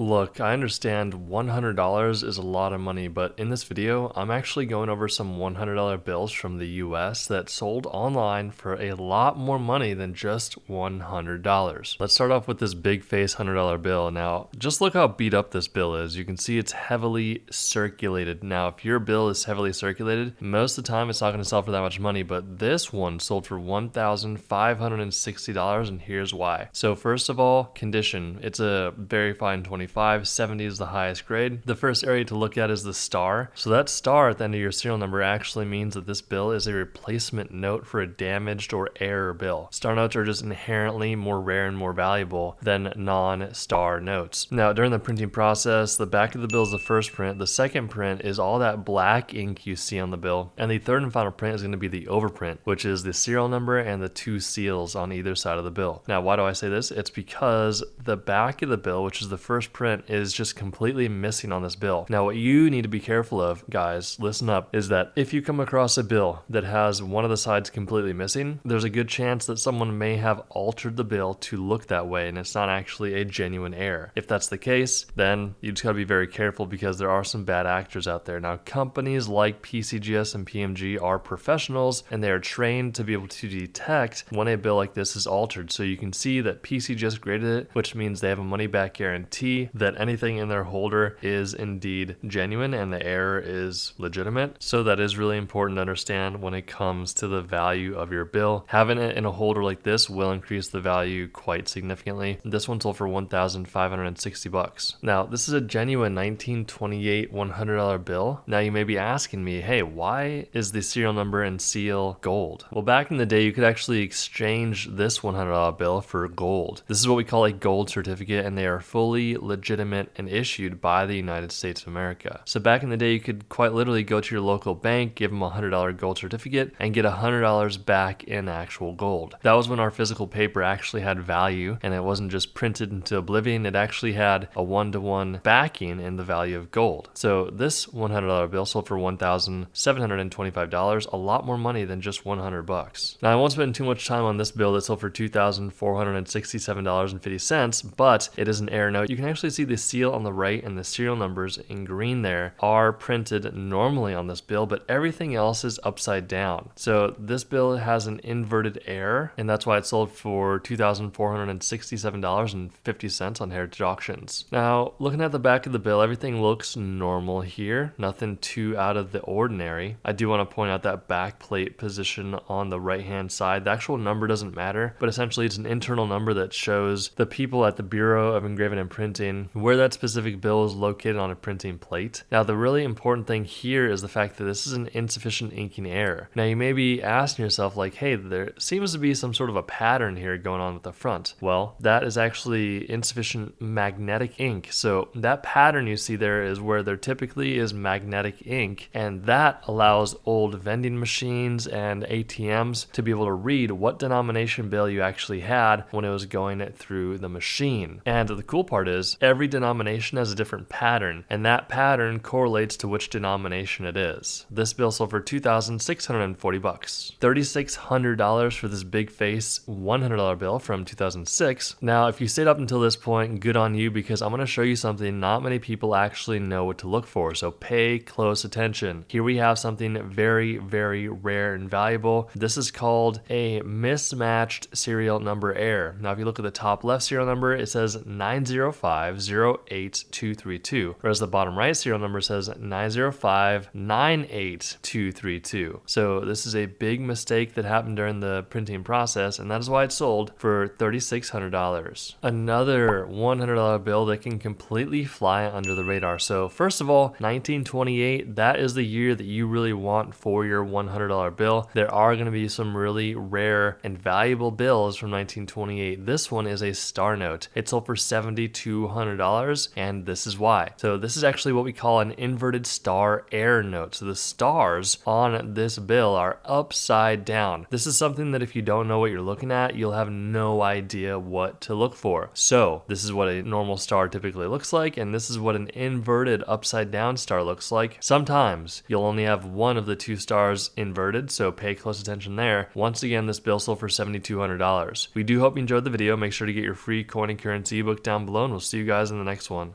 Look, I understand $100 is a lot of money, but in this video, I'm actually going over some $100 bills from the US that sold online for a lot more money than just $100. Let's start off with this big face $100 bill. Now, just look how beat up this bill is. You can see it's heavily circulated. Now, if your bill is heavily circulated, most of the time it's not going to sell for that much money, but this one sold for $1,560, and here's why. So first of all, condition. It's a very fine 25. 70 is the highest grade. The first area to look at is the star. So that star at the end of your serial number actually means that this bill is a replacement note for a damaged or error bill. Star notes are just inherently more rare and more valuable than non-star notes. Now, during the printing process, the back of the bill is the first print. The second print is all that black ink you see on the bill. And the third and final print is going to be the overprint, which is the serial number and the two seals on either side of the bill. Now, why do I say this? It's because the back of the bill, which is the first print, is just completely missing on this bill. Now, what you need to be careful of, guys, listen up, is that if you come across a bill that has one of the sides completely missing, there's a good chance that someone may have altered the bill to look that way and it's not actually a genuine error. If that's the case, then you just gotta be very careful because there are some bad actors out there. Now, companies like PCGS and PMG are professionals and they are trained to be able to detect when a bill like this is altered. So you can see that PCGS graded it, which means they have a money back guarantee that anything in their holder is indeed genuine and the error is legitimate. So that is really important to understand when it comes to the value of your bill. Having it in a holder like this will increase the value quite significantly. This one sold for $1,560. Now, this is a genuine 1928 $100 bill. Now, you may be asking me, hey, why is the serial number and seal gold? Well, back in the day, you could actually exchange this $100 bill for gold. This is what we call a gold certificate, and they are fully legitimate and issued by the United States of America. So back in the day, you could quite literally go to your local bank, give them a $100 gold certificate, and get $100 back in actual gold. That was when our physical paper actually had value, and it wasn't just printed into oblivion. It actually had a one-to-one backing in the value of gold. So this $100 bill sold for $1,725, a lot more money than just $100. Now, I won't spend too much time on this bill that sold for $2,467.50, but it is an error note. You can actually see the seal on the right and the serial numbers in green there are printed normally on this bill, but everything else is upside down. So this bill has an inverted error, and that's why it sold for $2,467.50 on Heritage Auctions. Now, looking at the back of the bill, everything looks normal here, nothing too out of the ordinary. I do want to point out that back plate position on the right-hand side. The actual number doesn't matter, but essentially it's an internal number that shows the people at the Bureau of Engraving and Printing where that specific bill is located on a printing plate. Now, the really important thing here is the fact that this is an insufficient inking error. Now, you may be asking yourself like, hey, there seems to be some sort of a pattern here going on with the front. Well, that is actually insufficient magnetic ink. So that pattern you see there is where there typically is magnetic ink, and that allows old vending machines and ATMs to be able to read what denomination bill you actually had when it was going through the machine. And the cool part is every denomination has a different pattern, and that pattern correlates to which denomination it is. This bill sold for $2,640. $3,600 for this big face $100 bill from 2006. Now, if you stayed up until this point, good on you, because I'm going to show you something not many people actually know what to look for, so pay close attention. Here we have something very, very rare and valuable. This is called a mismatched serial number error. Now, if you look at the top left serial number, it says 905-08232, whereas the bottom right serial number says 905-98232. So this is a big mistake that happened during the printing process, and that is why it sold for $3,600. Another $100 bill that can completely fly under the radar. So first of all, 1928, that is the year that you really want for your $100 bill. There are going to be some really rare and valuable bills from 1928. This one is a star note. It sold for $7,200, and this is why. So this is actually what we call an inverted star error note. So the stars on this bill are upside down. This is something that if you don't know what you're looking at, you'll have no idea what to look for. So this is what a normal star typically looks like, and this is what an inverted upside down star looks like. Sometimes you'll only have one of the two stars inverted, so pay close attention there. Once again, this bill sold for $7,200. We do hope you enjoyed the video. Make sure to get your free coin and currency ebook down below, and we'll see you guys in the next one.